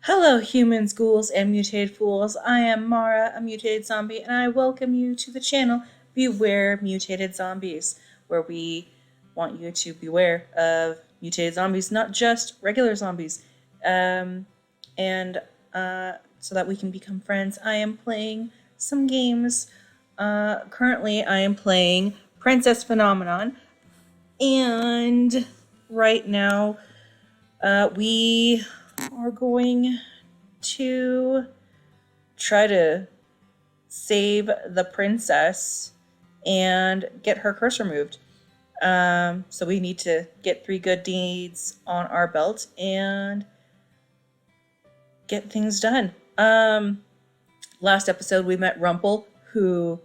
Hello, humans, ghouls, and mutated fools. I am Mara, a mutated zombie, and I welcome you to the channel Beware Mutated Zombies, where we want you to beware of mutated zombies, not just regular zombies, and so that we can become friends. I am playing some games. Currently, I am playing Princess Phenomenon, and right now, we are going to try to save the princess and get her curse removed. So we need to get 3 good deeds on our belt and get things done. Last episode we met Rumple, who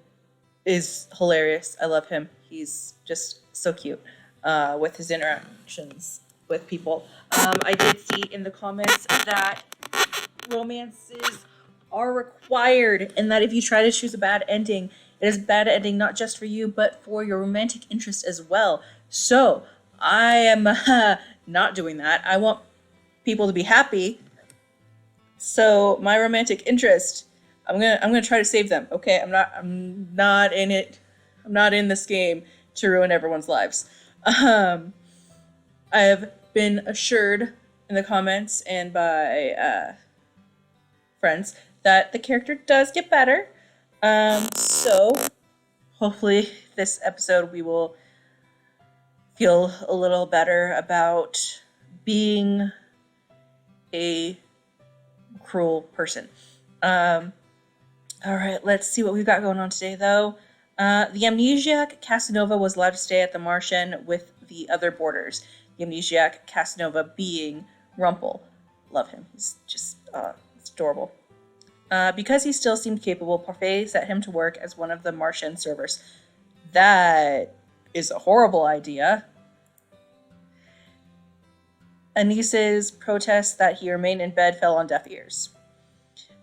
is hilarious. I love him. He's just so cute with his interactions with people. I did see in the comments that romances are required, and that if you try to choose a bad ending, it is a bad ending not just for you, but for your romantic interest as well. So I am not doing that. I want people to be happy. So my romantic interest, I'm gonna try to save them. Okay, I'm not in it. I'm not in this game to ruin everyone's lives. I have been assured in the comments and by friends that the character does get better. So hopefully this episode we will feel a little better about being a cruel person. All right, let's see what we've got going on today, though. The amnesiac Casanova was allowed to stay at the Martian with the other boarders. The amnesiac Casanova being Rumple. Love him. He's just it's adorable. Because he still seemed capable, Parfait set him to work as one of the Martian servers. That is a horrible idea. Anis's protest that he remain in bed fell on deaf ears.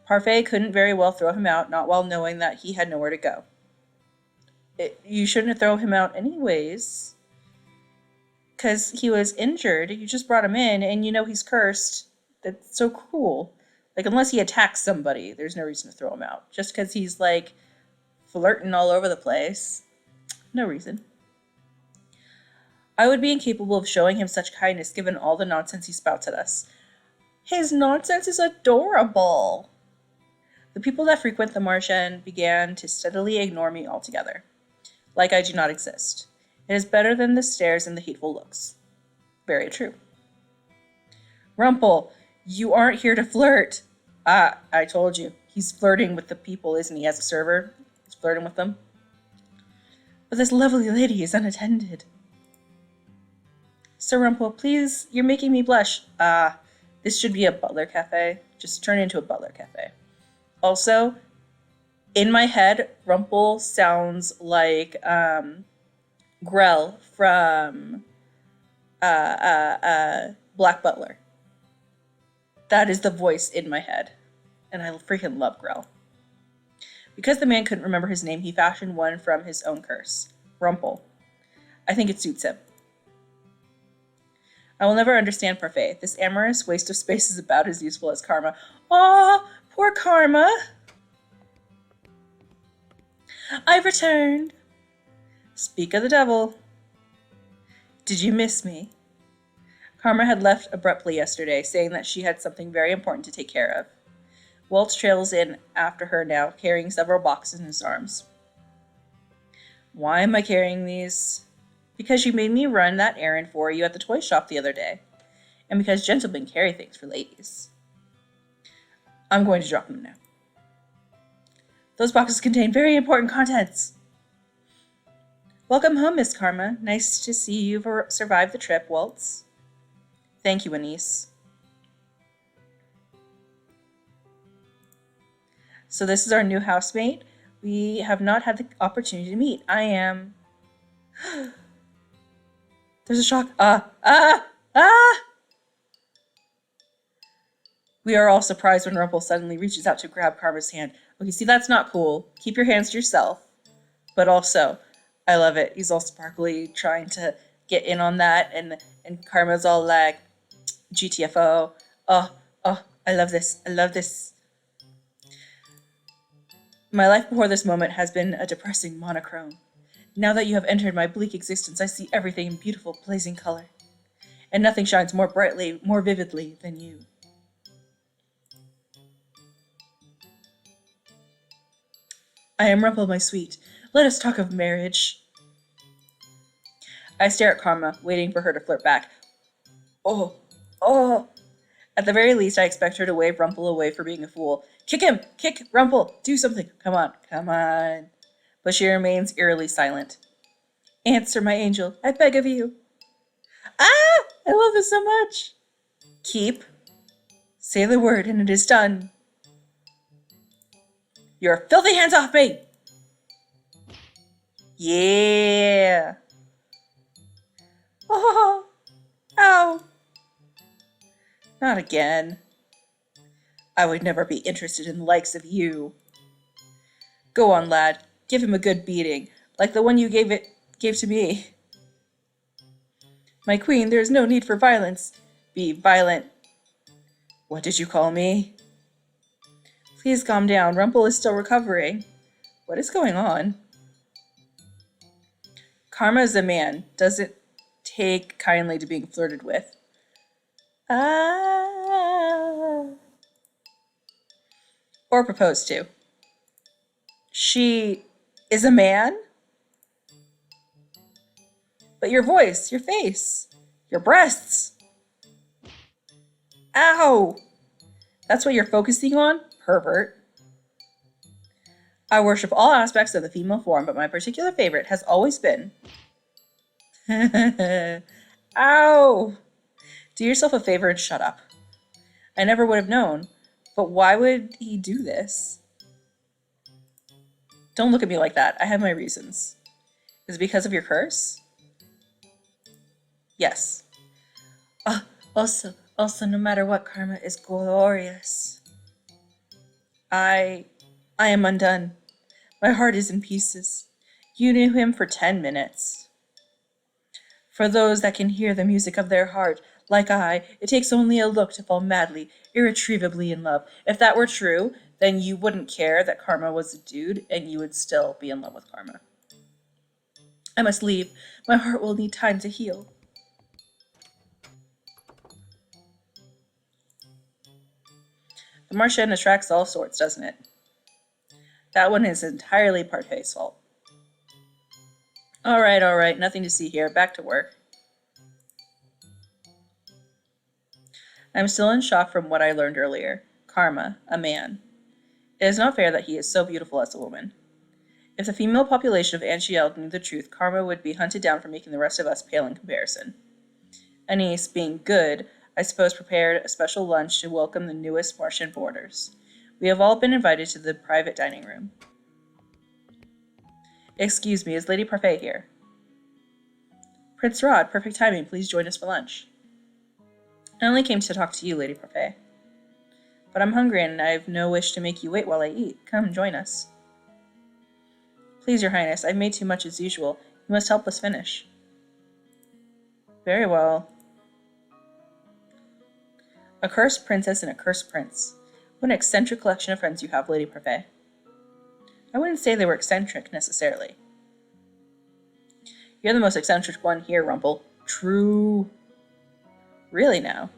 Parfait couldn't very well throw him out, not while knowing that he had nowhere to go. You shouldn't throw him out anyways, because he was injured. You just brought him in, and you know he's cursed. That's so cruel. Like, unless he attacks somebody, there's no reason to throw him out. Just because he's, like, flirting all over the place. No reason. I would be incapable of showing him such kindness given all the nonsense he spouts at us. His nonsense is adorable. The people that frequent the Martian began to steadily ignore me altogether. Like I do not exist. It is better than the stares and the hateful looks. Very true. Rumple, you aren't here to flirt. Ah, I told you. He's flirting with the people, isn't he, as a server? He's flirting with them. But this lovely lady is unattended. Sir Rumple, please, you're making me blush. Ah, this should be a butler cafe. Just turn it into a butler cafe. Also, in my head, Rumple sounds like Grell from Black Butler. That is the voice in my head. And I freaking love Grell. Because the man couldn't remember his name, he fashioned one from his own curse. Rumple. I think it suits him. I will never understand Parfait. This amorous waste of space is about as useful as Karma. Aw, poor Karma. I've returned. Speak of the devil. Did you miss me? Karma had left abruptly yesterday, saying that she had something very important to take care of. Walt trails in after her now, carrying several boxes in his arms. Why am I carrying these? Because you made me run that errand for you at the toy shop the other day. And because gentlemen carry things for ladies. I'm going to drop them now. Those boxes contain very important contents. Welcome home, Miss Karma. Nice to see you've survived the trip, Waltz. Thank you, Anise. So this is our new housemate. We have not had the opportunity to meet. I am... There's a shock. We are all surprised when Rumple suddenly reaches out to grab Karma's hand. Okay, see, that's not cool. Keep your hands to yourself. But also, I love it. He's all sparkly, trying to get in on that, and Karma's all like, GTFO. Oh, I love this. I love this. My life before this moment has been a depressing monochrome. Now that you have entered my bleak existence, I see everything in beautiful, blazing color. And nothing shines more brightly, more vividly than you. I am Rumple, my sweet. Let us talk of marriage. I stare at Karma, waiting for her to flirt back. Oh, oh. At the very least, I expect her to wave Rumple away for being a fool. Kick him! Kick Rumple! Do something! Come on, come on. But she remains eerily silent. Answer, my angel, I beg of you. Ah! I love this so much. Keep. Say the word and it is done. Your filthy hands off me! Yeah! Oh! Ow! Not again. I would never be interested in the likes of you. Go on, lad. Give him a good beating, like the one you gave to me. My queen, there is no need for violence. Be violent. What did you call me? Please calm down. Rumple is still recovering. What is going on? Karma is a man. Doesn't take kindly to being flirted with. Ah. Or proposed to. She is a man? But your voice, your face, your breasts. Ow! That's what you're focusing on? Pervert. I worship all aspects of the female form, but my particular favorite has always been... Ow! Do yourself a favor and shut up. I never would have known, but why would he do this? Don't look at me like that. I have my reasons. Is it because of your curse? Yes. Also, no matter what, Karma is glorious. I am undone. My heart is in pieces. You knew him for 10 minutes. For those that can hear the music of their heart, like I, it takes only a look to fall madly, irretrievably in love. If that were true, then you wouldn't care that Karma was a dude, and you would still be in love with Karma. I must leave. My heart will need time to heal. The Martian attracts all sorts, doesn't it? That one is entirely Parfai's fault. Alright, nothing to see here. Back to work. I'm still in shock from what I learned earlier. Karma, a man. It is not fair that he is so beautiful as a woman. If the female population of Anshiel knew the truth, Karma would be hunted down for making the rest of us pale in comparison. Anise, being good, I suppose prepared a special lunch to welcome the newest Martian boarders. We have all been invited to the private dining room. Excuse me, is Lady Parfait here? Prince Rod, perfect timing. Please join us for lunch. I only came to talk to you, Lady Parfait. But I'm hungry and I have no wish to make you wait while I eat. Come, join us. Please, Your Highness, I've made too much as usual. You must help us finish. Very well. A cursed princess and a cursed prince. What an eccentric collection of friends you have, Lady Parfait. I wouldn't say they were eccentric, necessarily. You're the most eccentric one here, Rumple. True. Really now?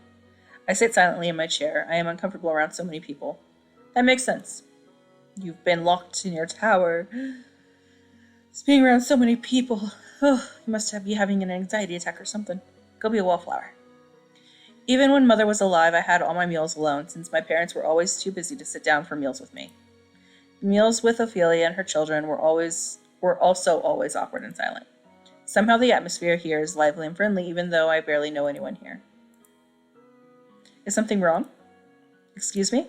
I sit silently in my chair. I am uncomfortable around so many people. That makes sense. You've been locked in your tower. Just being around so many people. Oh, you must be having an anxiety attack or something. Go be a wallflower. Even when Mother was alive, I had all my meals alone, since my parents were always too busy to sit down for meals with me. The meals with Ophelia and her children were also always awkward and silent. Somehow the atmosphere here is lively and friendly, even though I barely know anyone here. Is something wrong? Excuse me?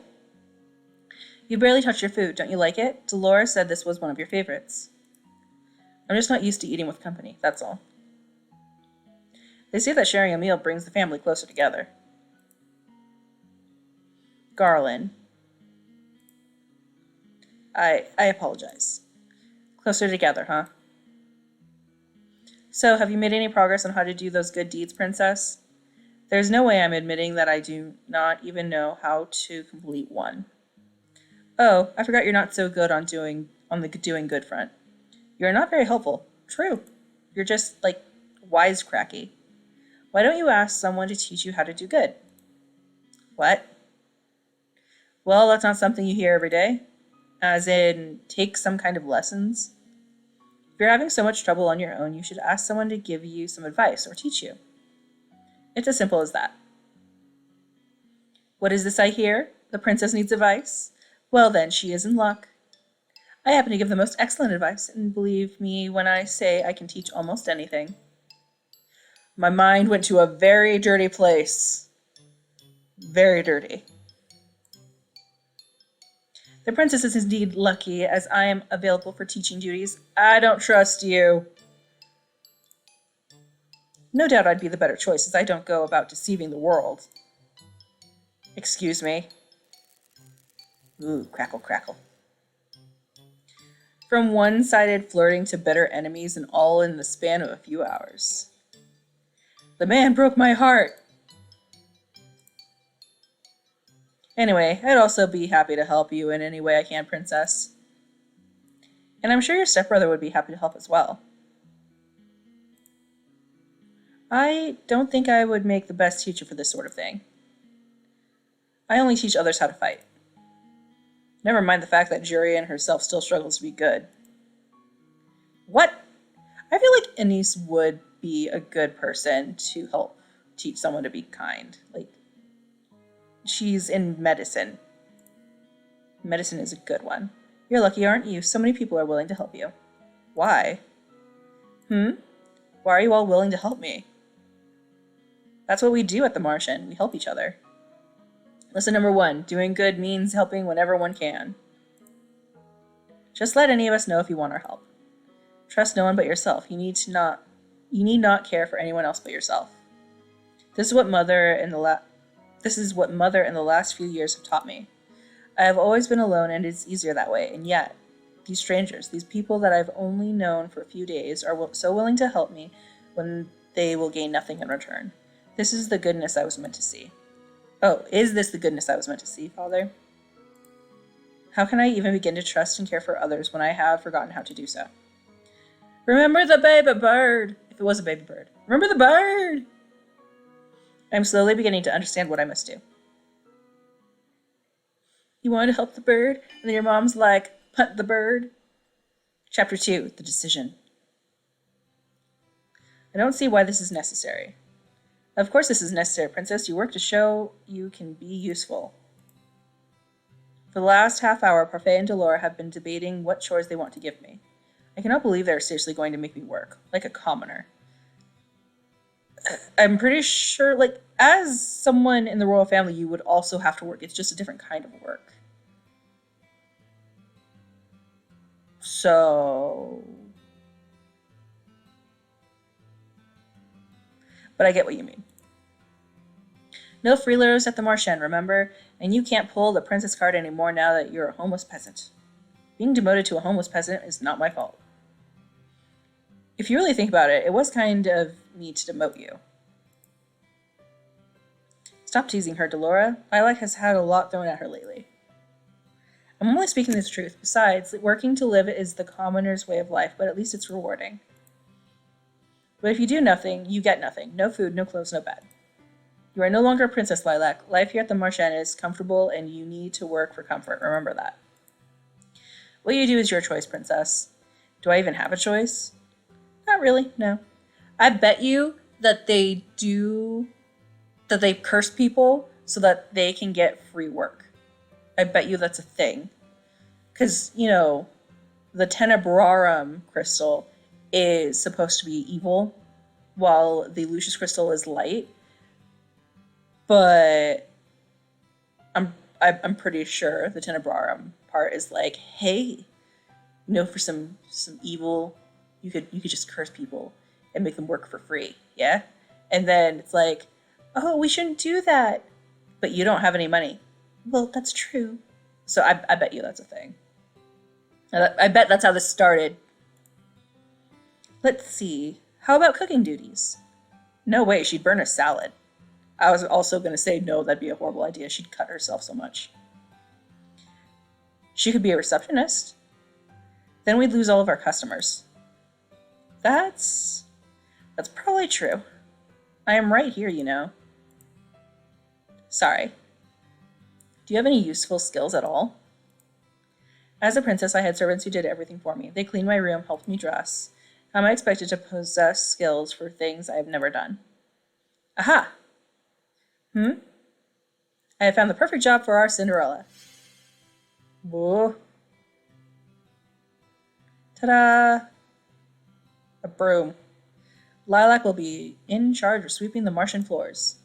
You barely touched your food. Don't you like it? Dolores said this was one of your favorites. I'm just not used to eating with company, that's all. They say that sharing a meal brings the family closer together. Garland. I apologize. Closer together, huh? So, have you made any progress on how to do those good deeds, Princess? There's no way I'm admitting that I do not even know how to complete one. Oh, I forgot you're not so good on the doing good front. You're not very helpful. True. You're just, like, wisecracky. Why don't you ask someone to teach you how to do good? What? Well, that's not something you hear every day. As in, take some kind of lessons. If you're having so much trouble on your own, you should ask someone to give you some advice or teach you. It's as simple as that. What is this I hear? The princess needs advice? Well then, she is in luck. I happen to give the most excellent advice, and believe me when I say I can teach almost anything. My mind went to a very dirty place. Very dirty. The princess is indeed lucky, as I am available for teaching duties. I don't trust you. No doubt I'd be the better choice, as I don't go about deceiving the world. Excuse me. Ooh, crackle, crackle. From one-sided flirting to bitter enemies, and all in the span of a few hours. The man broke my heart. Anyway, I'd also be happy to help you in any way I can, princess. And I'm sure your stepbrother would be happy to help as well. I don't think I would make the best teacher for this sort of thing. I only teach others how to fight. Never mind the fact that Jurian herself still struggles to be good. What? I feel like Anise would be a good person to help teach someone to be kind. Like, she's in medicine. Medicine is a good one. You're lucky, aren't you? So many people are willing to help you. Why? Why are you all willing to help me? That's what we do at the Martian. We help each other. Lesson number 1. Doing good means helping whenever one can. Just let any of us know if you want our help. Trust no one but yourself. You need not care for anyone else but yourself. This is what Mother in the last few years have taught me. I have always been alone, and it's easier that way, and yet, these strangers, these people that I've only known for a few days, are so willing to help me when they will gain nothing in return. This is the goodness I was meant to see. Oh, is this the goodness I was meant to see, Father? How can I even begin to trust and care for others when I have forgotten how to do so? Remember the baby bird! If it was a baby bird. Remember the bird! I'm slowly beginning to understand what I must do. You wanted to help the bird, and then your mom's like, punt the bird? Chapter 2, The Decision. I don't see why this is necessary. Of course this is necessary, Princess. You work to show you can be useful. For the last half hour, Parfait and Delora have been debating what chores they want to give me. I cannot believe they're seriously going to make me work, like a commoner. I'm pretty sure, like, as someone in the royal family, you would also have to work. It's just a different kind of work. So... But I get what you mean. No freeloaders at the Martian, remember? And you can't pull the princess card anymore now that you're a homeless peasant. Being demoted to a homeless peasant is not my fault. If you really think about it, it was kind of me to demote you. Stop teasing her, Delora. Lilac has had a lot thrown at her lately. I'm only speaking the truth. Besides, working to live is the commoner's way of life, but at least it's rewarding. But if you do nothing, you get nothing. No food, no clothes, no bed. You are no longer a princess, Lilac. Life here at the Martian is comfortable, and you need to work for comfort. Remember that. What you do is your choice, princess. Do I even have a choice? Not really, no. I bet you that they curse people so that they can get free work. I bet you that's a thing. Because, you know, the Tenebrarum crystal is supposed to be evil, while the Lucius crystal is light. But I'm pretty sure the Tenebrarum part is like, hey, you know, for some evil, you could just curse people and make them work for free, yeah? And then it's like, oh, we shouldn't do that, but you don't have any money. Well, that's true. So I bet you that's a thing. I bet that's how this started. Let's see. How about cooking duties? No way, she'd burn a salad. I was also going to say no, that'd be a horrible idea. She'd cut herself so much. She could be a receptionist. Then we'd lose all of our customers. That's probably true. I am right here, you know. Sorry. Do you have any useful skills at all? As a princess, I had servants who did everything for me. They cleaned my room, helped me dress. How am I expected to possess skills for things I have never done? Aha! I have found the perfect job for our Cinderella. Whoa. Ta-da! A broom. Lilac will be in charge of sweeping the Martian floors.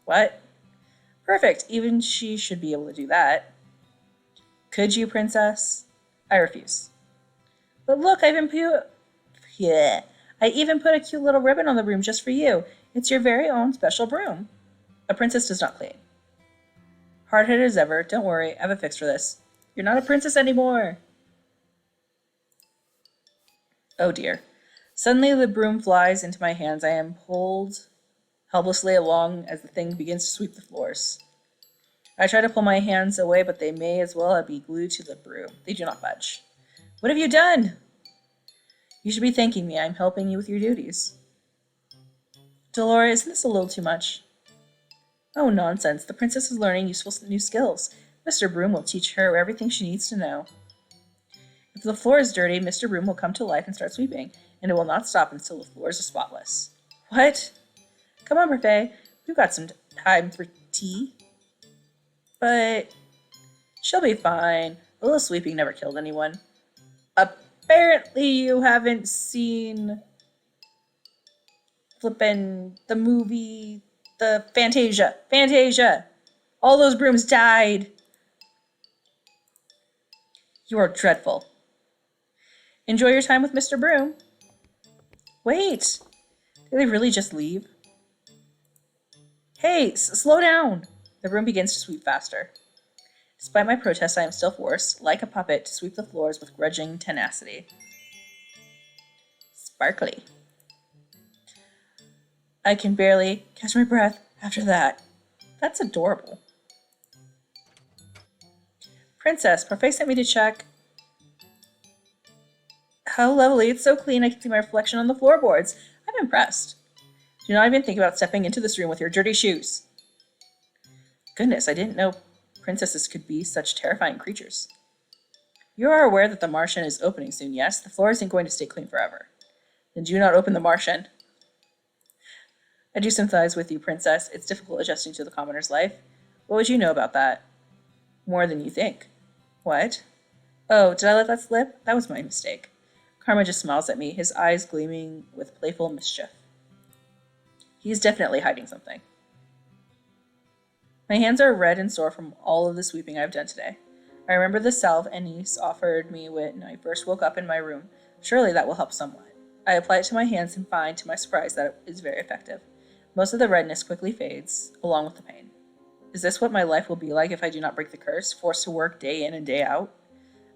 What? Perfect. Even she should be able to do that. Could you, princess? I refuse. But look, I even put a cute little ribbon on the broom just for you. It's your very own special broom. A princess does not clean. Hard-headed as ever. Don't worry, I have a fix for this. You're not a princess anymore. Oh dear. Suddenly the broom flies into my hands. I am pulled helplessly along as the thing begins to sweep the floors. I try to pull my hands away, but they may as well be glued to the broom. They do not budge. What have you done? You should be thanking me. I'm helping you with your duties. Dolores, isn't this a little too much? Oh, nonsense. The princess is learning useful new skills. Mr. Broom will teach her everything she needs to know. If the floor is dirty, Mr. Broom will come to life and start sweeping, and it will not stop until the floors are spotless. What? Come on, Buffet. We've got some time for tea. But she'll be fine. A little sweeping never killed anyone. Apparently you haven't seen flippin' the movie, the Fantasia. Fantasia! All those brooms died. You are dreadful. Enjoy your time with Mr. Broom. Wait, did they really just leave? Hey, slow down. The broom begins to sweep faster. Despite my protest, I am still forced, like a puppet, to sweep the floors with grudging tenacity. Sparkly. I can barely catch my breath after that. That's adorable. Princess, Parfait sent me to check. How lovely. It's so clean I can see my reflection on the floorboards. I'm impressed. Do not even think about stepping into this room with your dirty shoes. Goodness, I didn't know princesses could be such terrifying creatures. You are aware that the Martian is opening soon, yes? The floor isn't going to stay clean forever. Then do not open the Martian. I do sympathize with you, princess. It's difficult adjusting to the commoner's life. What would you know about that? More than you think. What? Oh, did I let that slip? That was my mistake. Karma just smiles at me, his eyes gleaming with playful mischief. He's definitely hiding something. My hands are red and sore from all of the sweeping I've done today. I remember the salve Anise offered me when I first woke up in my room. Surely that will help somewhat. I apply it to my hands and find, to my surprise, that it is very effective. Most of the redness quickly fades, along with the pain. Is this what my life will be like if I do not break the curse, forced to work day in and day out?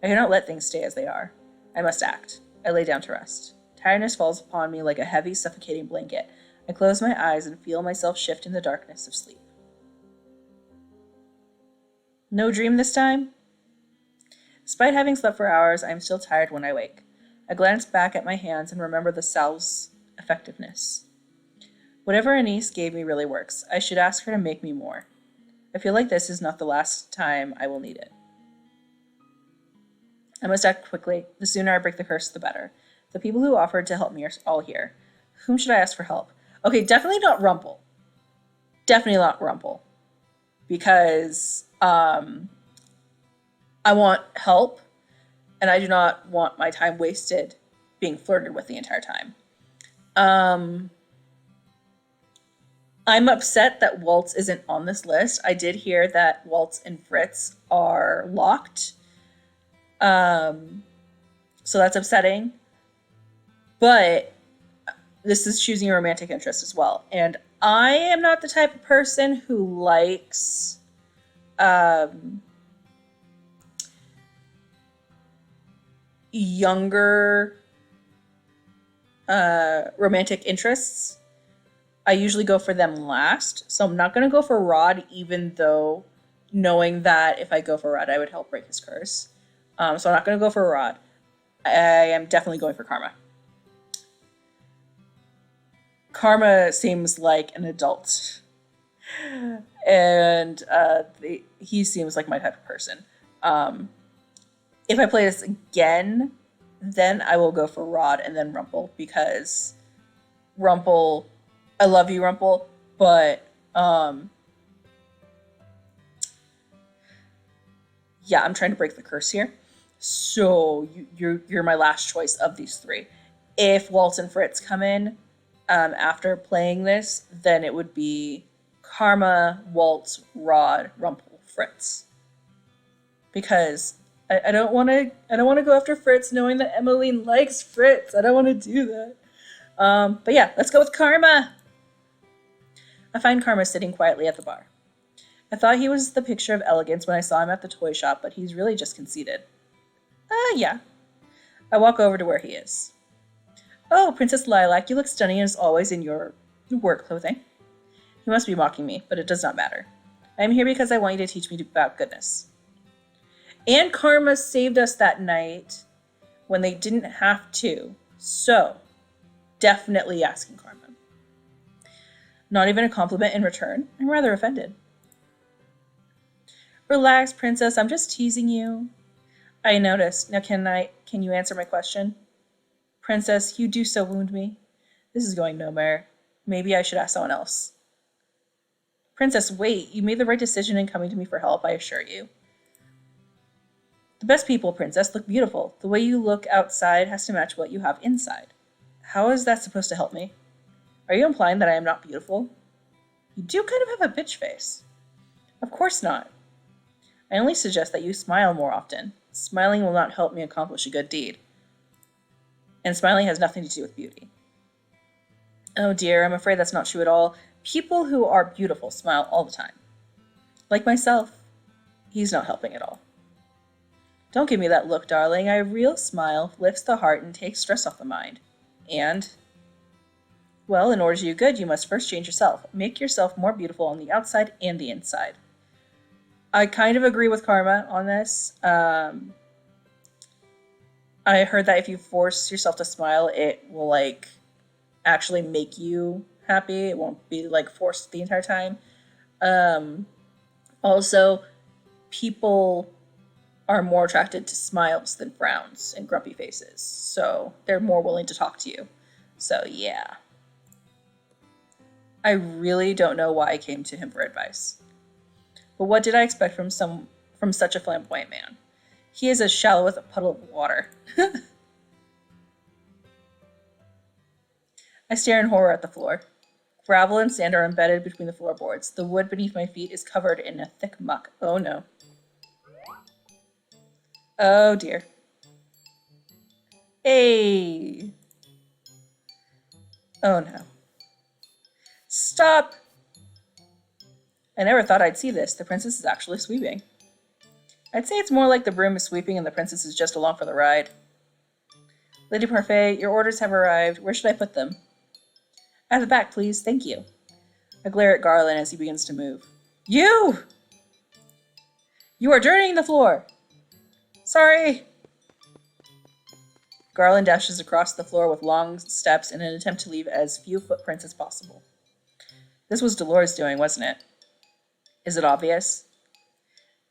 I cannot let things stay as they are. I must act. I lay down to rest. Tiredness falls upon me like a heavy, suffocating blanket. I close my eyes and feel myself shift in the darkness of sleep. No dream this time? Despite having slept for hours, I am still tired when I wake. I glance back at my hands and remember the salve's effectiveness. Whatever Anise gave me really works. I should ask her to make me more. I feel like this is not the last time I will need it. I must act quickly. The sooner I break the curse, the better. The people who offered to help me are all here. Whom should I ask for help? Okay, definitely not Rumple. Definitely not Rumple. Because I want help, and I do not want my time wasted being flirted with the entire time. I'm upset that Waltz isn't on this list. I did hear that Waltz and Fritz are locked. So that's upsetting. But this is choosing a romantic interest as well. And I am not the type of person who likes younger romantic interests. I usually go for them last. So I'm not going to go for Rod, even though knowing that if I go for Rod, I would help break his curse. So I'm not going to go for Rod. I am definitely going for Karma. Karma seems like an adult. And he seems like my type of person. If I play this again, then I will go for Rod and then Rumple, because Rumple, I love you, Rumple, but yeah, I'm trying to break the curse here. So you're my last choice of these three. If Waltz and Fritz come in after playing this, then it would be Karma, Waltz, Rod, Rumple, Fritz. Because I don't want to go after Fritz, knowing that Emmeline likes Fritz. I don't want to do that. But yeah, let's go with Karma. I find Karma sitting quietly at the bar. I thought he was the picture of elegance when I saw him at the toy shop, but he's really just conceited. Yeah. I walk over to where he is. Oh, Princess Lilac, you look stunning as always in your work clothing. He must be mocking me, but it does not matter. I am here because I want you to teach me about goodness. And Karma saved us that night when they didn't have to. So, definitely asking Karma. Not even a compliment in return. I'm rather offended. Relax, Princess. I'm just teasing you. I noticed. Now can you answer my question? Princess, you do so wound me. This is going nowhere. Maybe I should ask someone else. Princess, wait. You made the right decision in coming to me for help, I assure you. The best people, Princess, look beautiful. The way you look outside has to match what you have inside. How is that supposed to help me? Are you implying that I am not beautiful? You do kind of have a bitch face. Of course not. I only suggest that you smile more often. Smiling will not help me accomplish a good deed. And smiling has nothing to do with beauty. Oh dear, I'm afraid that's not true at all. People who are beautiful smile all the time. Like myself. He's not helping at all. Don't give me that look, darling. A real smile lifts the heart and takes stress off the mind. And, well, in order to do good, you must first change yourself. Make yourself more beautiful on the outside and the inside. I kind of agree with Karma on this. I heard that if you force yourself to smile, it will, actually make you happy. It won't be, forced the entire time. Also, people are more attracted to smiles than frowns and grumpy faces. So they're more willing to talk to you. So yeah. I really don't know why I came to him for advice. But what did I expect from such a flamboyant man? He is as shallow as a puddle of water. I stare in horror at the floor. Gravel and sand are embedded between the floorboards. The wood beneath my feet is covered in a thick muck. Oh no. Oh dear. Hey. Oh no. Stop! I never thought I'd see this. The princess is actually sweeping. I'd say it's more like the broom is sweeping and the princess is just along for the ride. Lady Parfait, your orders have arrived. Where should I put them? At the back, please. Thank you. I glare at Garland as he begins to move. You! You are dirtying the floor! Sorry! Garland dashes across the floor with long steps in an attempt to leave as few footprints as possible. This was Dolores doing, wasn't it? Is it obvious?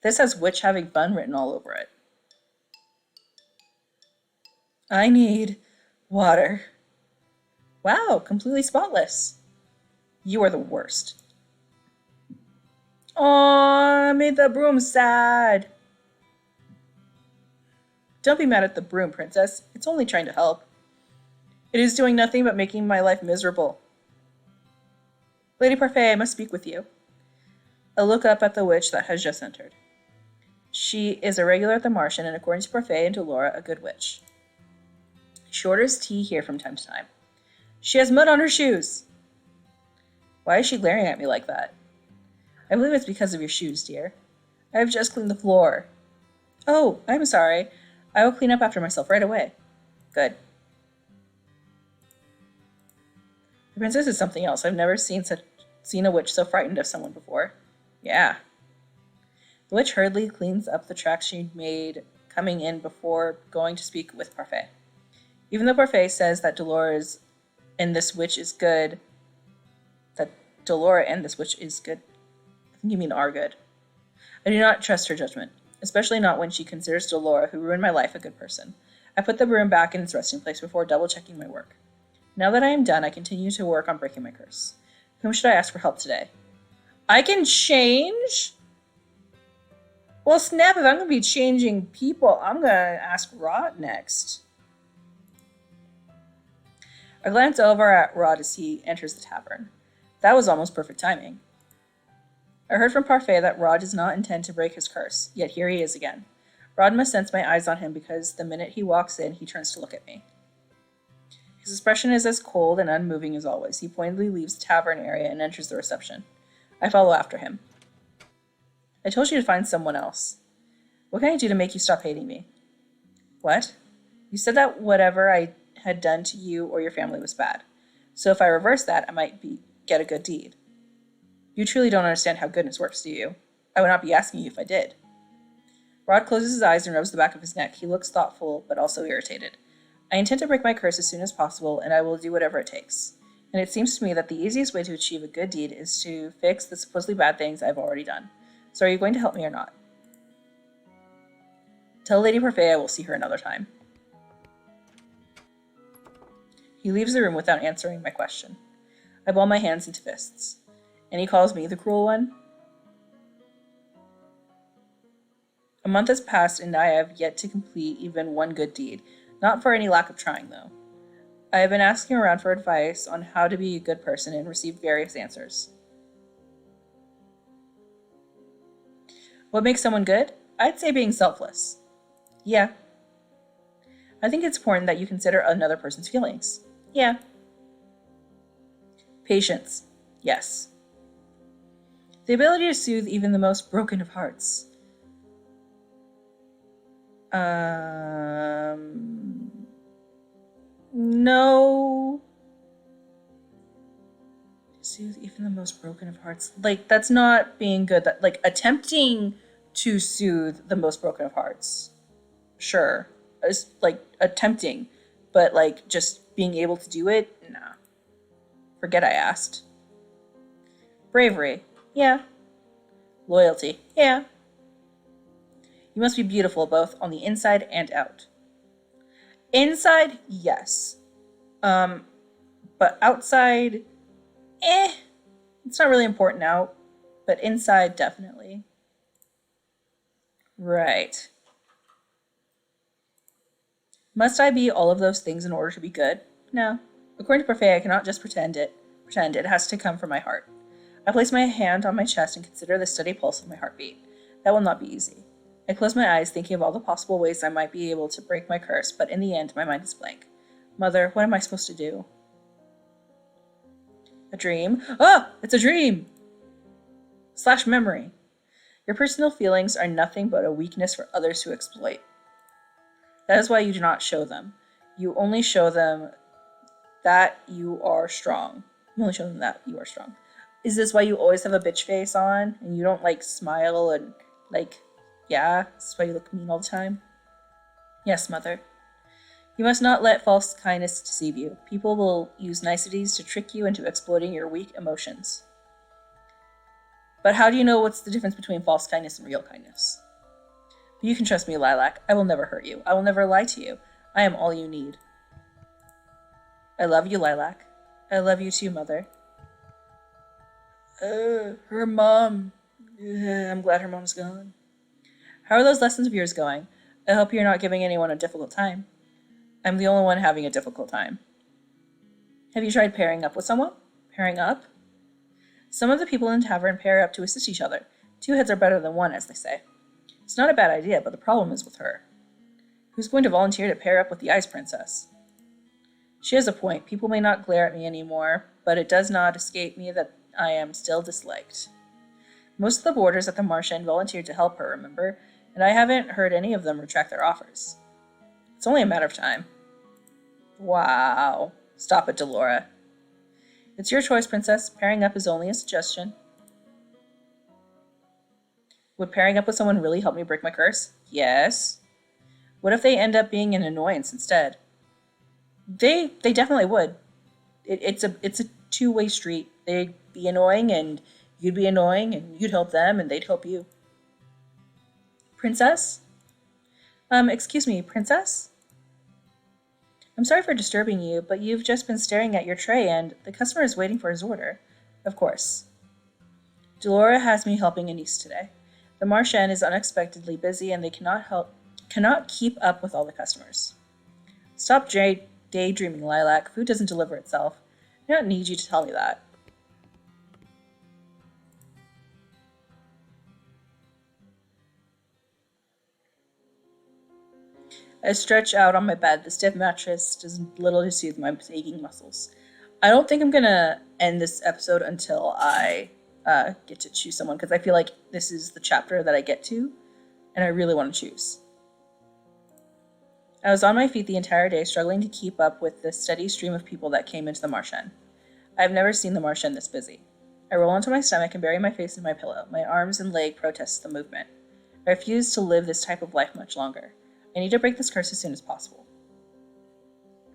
This has witch having fun written all over it. I need water. Wow, completely spotless. You are the worst. Aw, I made the broom sad. Don't be mad at the broom, princess. It's only trying to help. It is doing nothing but making my life miserable. Lady Parfait, I must speak with you. I look up at the witch that has just entered. She is a regular at the Martian, and according to Parfait and to Laura, a good witch. She orders tea here from time to time. She has mud on her shoes. Why is she glaring at me like that? I believe it's because of your shoes, dear. I have just cleaned the floor. Oh, I'm sorry. I will clean up after myself right away. Good. The princess is something else. I've never seen a witch so frightened of someone before. Yeah. The witch hurriedly cleans up the tracks she'd made coming in before going to speak with Parfait. Even though Parfait says that Dolores and this witch is good, I think you mean are good. I do not trust her judgment, especially not when she considers Dolores, who ruined my life, a good person. I put the broom back in its resting place before double-checking my work. Now that I am done, I continue to work on breaking my curse. Whom should I ask for help today? I can change? Well, snap, if I'm going to be changing people, I'm going to ask Rod next. I glance over at Rod as he enters the tavern. That was almost perfect timing. I heard from Parfait that Rod does not intend to break his curse, yet here he is again. Rod must sense my eyes on him because the minute he walks in, he turns to look at me. His expression is as cold and unmoving as always. He pointedly leaves the tavern area and enters the reception. I follow after him. I told you to find someone else. What can I do to make you stop hating me? What? You said that whatever I had done to you or your family was bad. So if I reverse that, I might get a good deed. You truly don't understand how goodness works, do you? I would not be asking you if I did. Rod closes his eyes and rubs the back of his neck. He looks thoughtful, but also irritated. I intend to break my curse as soon as possible, and I will do whatever it takes. And it seems to me that the easiest way to achieve a good deed is to fix the supposedly bad things I've already done. So are you going to help me or not? Tell Lady Parfait I will see her another time. He leaves the room without answering my question. I ball my hands into fists. And he calls me the cruel one? A month has passed and I have yet to complete even one good deed. Not for any lack of trying, though. I have been asking around for advice on how to be a good person and received various answers. What makes someone good? I'd say being selfless. Yeah. I think it's important that you consider another person's feelings. Yeah. Patience. Yes. The ability to soothe even the most broken of hearts. No. Soothe even the most broken of hearts. Like, that's not being good. That, like, attempting to soothe the most broken of hearts. Sure. It's, like, attempting. But, like, just being able to do it? Nah. Forget I asked. Bravery. Yeah. Loyalty. Yeah. You must be beautiful both on the inside and out. Inside, yes. But outside, it's not really important out. But inside, definitely. Right. Must I be all of those things in order to be good? No. According to Parfait, I cannot just pretend it. It has to come from my heart. I place my hand on my chest and consider the steady pulse of my heartbeat. That will not be easy. I close my eyes, thinking of all the possible ways I might be able to break my curse, but in the end, my mind is blank. Mother, what am I supposed to do? A dream? Ah! It's a dream! / memory. Your personal feelings are nothing but a weakness for others to exploit. That is why you do not show them. You only show them that you are strong. You only show them that you are strong. Is this why you always have a bitch face on and you don't like smile and like, yeah, this is why you look mean all the time? Yes, mother. You must not let false kindness deceive you. People will use niceties to trick you into exploiting your weak emotions. But how do you know what's the difference between false kindness and real kindness? But you can trust me, Lilac. I will never hurt you. I will never lie to you. I am all you need. I love you, Lilac. I love you too, Mother. Her mom. I'm glad her mom's gone. How are those lessons of yours going? I hope you're not giving anyone a difficult time. I'm the only one having a difficult time. Have you tried pairing up with someone? Pairing up? Some of the people in the tavern pair up to assist each other. 2 heads are better than 1, as they say. It's not a bad idea, but the problem is with her. Who's going to volunteer to pair up with the Ice Princess? She has a point. People may not glare at me anymore, but it does not escape me that I am still disliked. Most of the boarders at the Marsh End volunteered to help her, remember? And I haven't heard any of them retract their offers. It's only a matter of time. Wow. Stop it, Delora. It's your choice, princess. Pairing up is only a suggestion. Would pairing up with someone really help me break my curse? Yes. What if they end up being an annoyance instead? They definitely would. It's a two-way street. They'd be annoying and you'd be annoying and you'd help them and they'd help you. Princess? Excuse me, princess? I'm sorry for disturbing you, but you've just been staring at your tray and the customer is waiting for his order. Of course. Delora has me helping a niece today. The Marchand is unexpectedly busy and they cannot keep up with all the customers. Stop daydreaming, Lilac. Food doesn't deliver itself. I don't need you to tell me that. I stretch out on my bed. The stiff mattress does little to soothe my aching muscles. I don't think I'm gonna end this episode until I get to choose someone because I feel like this is the chapter that I get to, and I really want to choose. I was on my feet the entire day, struggling to keep up with the steady stream of people that came into the Marchand. I've never seen the Marchand this busy. I roll onto my stomach and bury my face in my pillow. My arms and leg protest the movement. I refuse to live this type of life much longer. I need to break this curse as soon as possible.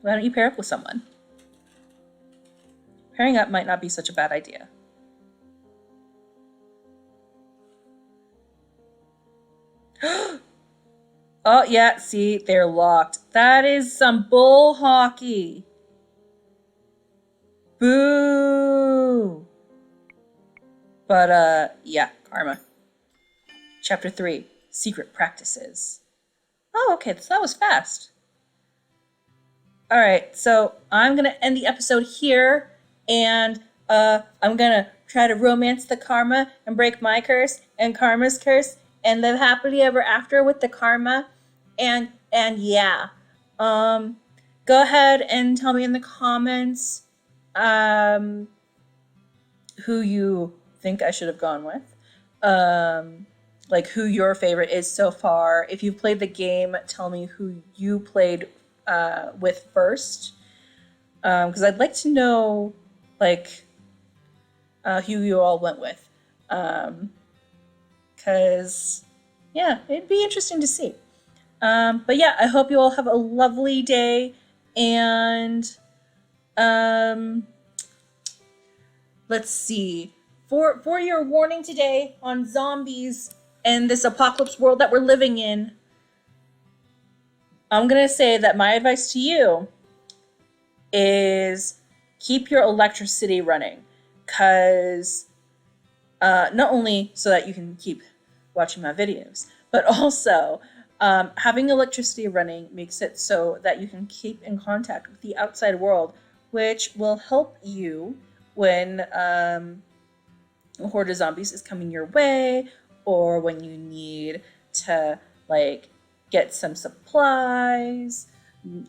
Why don't you pair up with someone? Pairing up might not be such a bad idea. Oh, yeah, see, they're locked. That is some bull hockey. Boo! But, yeah, karma. Chapter 3, Secret Practices. Oh, okay, so that was fast. Alright, so I'm gonna end the episode here, and I'm gonna try to romance the karma and break my curse and karma's curse and live happily ever after with the karma. And yeah. Go ahead and tell me in the comments who you think I should have gone with. Like who your favorite is so far. If you've played the game, tell me who you played with first. Because I'd like to know like who you all went with. Because yeah, it'd be interesting to see. But yeah, I hope you all have a lovely day, and let's see. For your warning today on zombies and this apocalypse world that we're living in, I'm gonna say that my advice to you is keep your electricity running, because not only so that you can keep watching my videos, but also having electricity running makes it so that you can keep in contact with the outside world, which will help you when a horde of zombies is coming your way, or when you need to like get some supplies,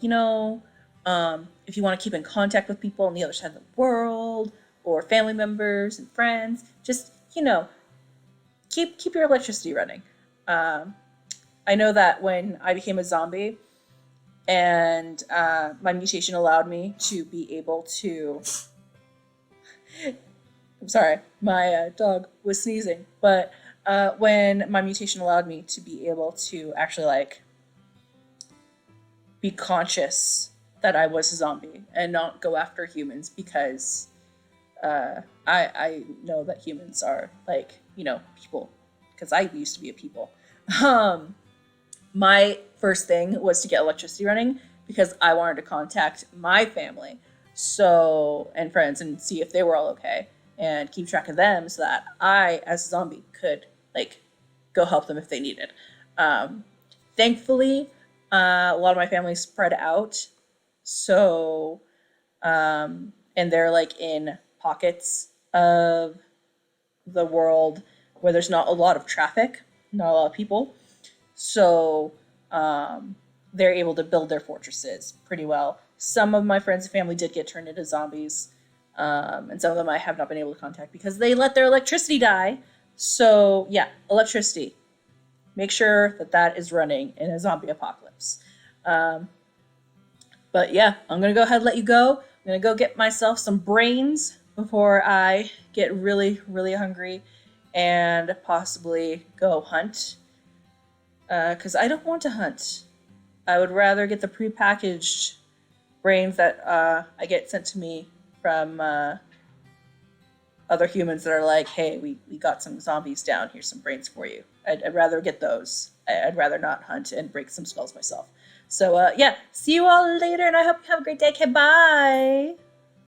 you know, if you want to keep in contact with people on the other side of the world, or family members and friends, just, you know, keep your electricity running. I know that when I became a zombie and my mutation allowed me to be able to... I'm sorry, my dog was sneezing, but when my mutation allowed me to be able to actually like be conscious that I was a zombie and not go after humans, because I know that humans are like, you know, people, because I used to be a people. My first thing was to get electricity running because I wanted to contact my family and friends and see if they were all okay and keep track of them so that I, as a zombie, could like go help them if they needed. Thankfully, a lot of my family spread out, so and they're like in pockets of the world where there's not a lot of traffic, not a lot of people. So they're able to build their fortresses pretty well. Some of my friends and family did get turned into zombies, and some of them I have not been able to contact because they let their electricity die. So yeah, electricity. Make sure that is running in a zombie apocalypse. But yeah, I'm going to go ahead and let you go. I'm going to go get myself some brains before I get really, really hungry and possibly go hunt. Because I don't want to hunt. I would rather get the prepackaged brains that I get sent to me from other humans that are like, hey, we got some zombies down. Here's some brains for you. I'd rather get those. I'd rather not hunt and break some skulls myself. So, yeah, see you all later, and I hope you have a great day. Okay, bye.